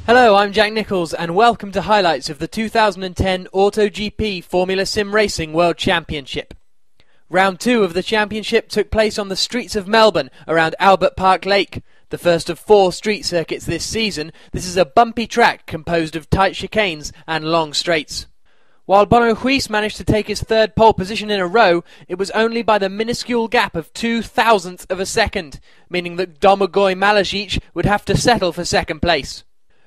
Hello, I'm Jack Nichols and welcome to highlights of the 2010 AutoGP Formula Sim Racing World Championship. Round 2 of the championship took place on the streets of Melbourne around Albert Park Lake. The first of 4 street circuits this season, this is a bumpy track composed of tight chicanes and long straights. While Bono Huis managed to take his third pole position in a row, it was only by the minuscule gap of 0.02 of a second, meaning that Domagoj Malezic would have to settle for second place.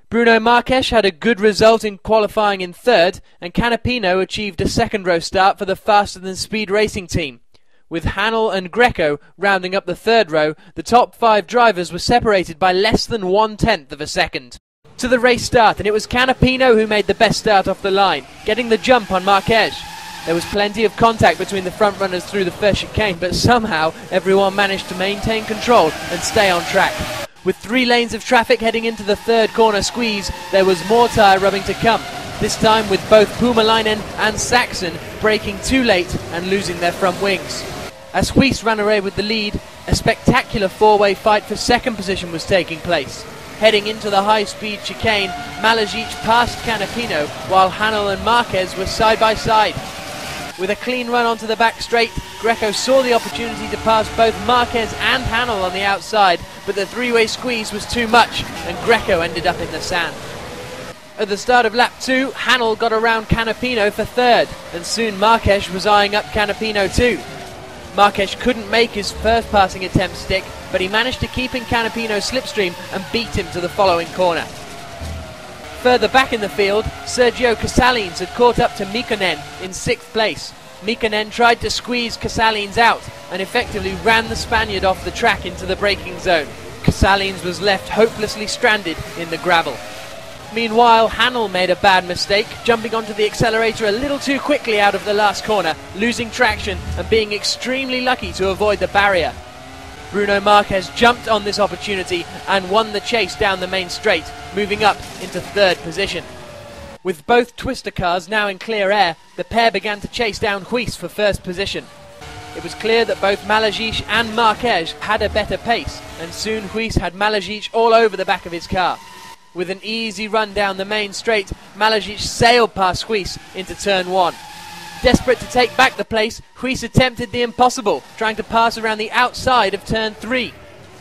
Bruno Marques had a good result in qualifying in third, and Canapino achieved a second-row start for the faster-than-speed racing team. With Hanel and Greco rounding up the third row, the top 5 drivers were separated by less than 1/10 of a second. To the race start, and it was Canapino who made the best start off the line, getting the jump on Marques. There was plenty of contact between the front runners through the first chicane, but somehow everyone managed to maintain control and stay on track. With 3 lanes of traffic heading into the third corner squeeze, there was more tyre rubbing to come, this time with both Puumalainen and Saxon braking too late and losing their front wings. As Huis ran away with the lead, a spectacular 4-way fight for second position was taking place. Heading into the high-speed chicane, Malezic passed Canapino while Hanel and Marques were side by side. With a clean run onto the back straight, Greco saw the opportunity to pass both Marques and Hanel on the outside, but the 3-way squeeze was too much and Greco ended up in the sand. At the start of lap 2, Hanel got around Canapino for third, and soon Marques was eyeing up Canapino too. Marques couldn't make his first passing attempt stick, but he managed to keep in Canapino's slipstream and beat him to the following corner. Further back in the field, Sergio Casaleens had caught up to Mikkonen in 6th place. Mikkonen tried to squeeze Casaleens out and effectively ran the Spaniard off the track into the braking zone. Casaleens was left hopelessly stranded in the gravel. Meanwhile, Hanel made a bad mistake, jumping onto the accelerator a little too quickly out of the last corner, losing traction and being extremely lucky to avoid the barrier. Bruno Marques jumped on this opportunity and won the chase down the main straight, moving up into third position. With both twister cars now in clear air, the pair began to chase down Huis for first position. It was clear that both Malezic and Marques had a better pace, and soon Huis had Malezic all over the back of his car. With an easy run down the main straight, Malezic sailed past Huis into turn 1. Desperate to take back the place, Huis attempted the impossible, trying to pass around the outside of turn 3.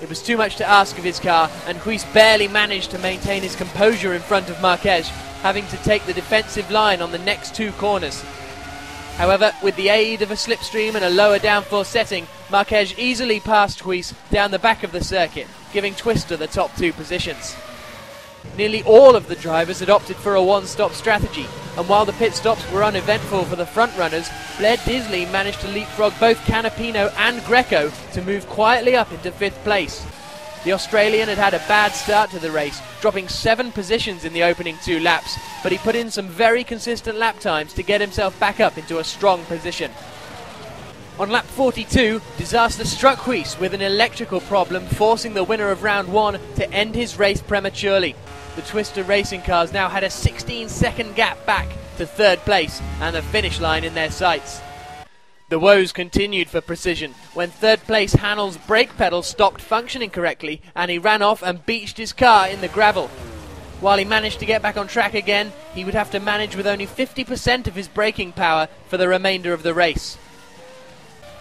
It was too much to ask of his car, and Huis barely managed to maintain his composure in front of Marques, having to take the defensive line on the next 2 corners. However, with the aid of a slipstream and a lower downforce setting, Marques easily passed Huis down the back of the circuit, giving Twister the top 2 positions. Nearly all of the drivers had opted for a one-stop strategy, and while the pit stops were uneventful for the front runners, Blair Disley managed to leapfrog both Canapino and Greco to move quietly up into 5th place. The Australian had had a bad start to the race, dropping 7 positions in the opening 2 laps, but he put in some very consistent lap times to get himself back up into a strong position. On lap 42, disaster struck Huis with an electrical problem, forcing the winner of round 1 to end his race prematurely. The Twister racing cars now had a 16-second gap back to third place and the finish line in their sights. The woes continued for Precision when third place Hanel's brake pedal stopped functioning correctly and he ran off and beached his car in the gravel. While he managed to get back on track again, he would have to manage with only 50% of his braking power for the remainder of the race.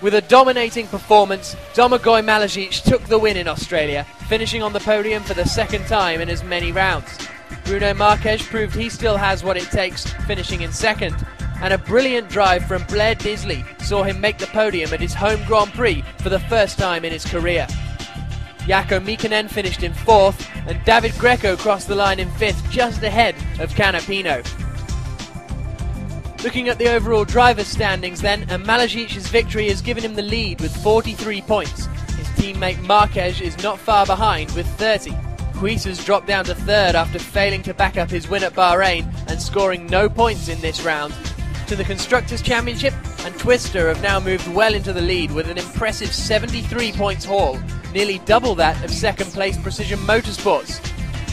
With a dominating performance, Domagoj Malezic took the win in Australia, finishing on the podium for the second time in as many rounds. Bruno Marques proved he still has what it takes, finishing in second, and a brilliant drive from Blair Disley saw him make the podium at his home Grand Prix for the first time in his career. Jaakko Mikkonen finished in 4th, and David Greco crossed the line in 5th, just ahead of Canapino. Looking at the overall driver's standings then, and Malezic's victory has given him the lead with 43 points. His teammate Marques is not far behind with 30. Huis has dropped down to 3rd after failing to back up his win at Bahrain and scoring no points in this round. To the Constructors' Championship, and Twister have now moved well into the lead with an impressive 73 points haul, nearly double that of second place Precision Motorsports.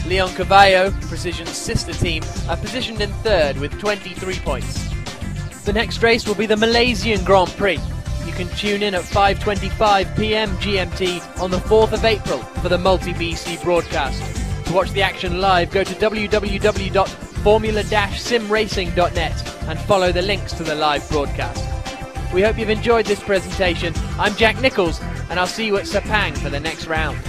Leon Cavallo, Precision's sister team, are positioned in 3rd with 23 points. The next race will be the Malaysian Grand Prix. You can tune in at 5:25 PM GMT on the 4th of April for the multi-BC broadcast. To watch the action live, go to www.formula-simracing.net and follow the links to the live broadcast. We hope you've enjoyed this presentation. I'm Jack Nichols, and I'll see you at Sepang for the next round.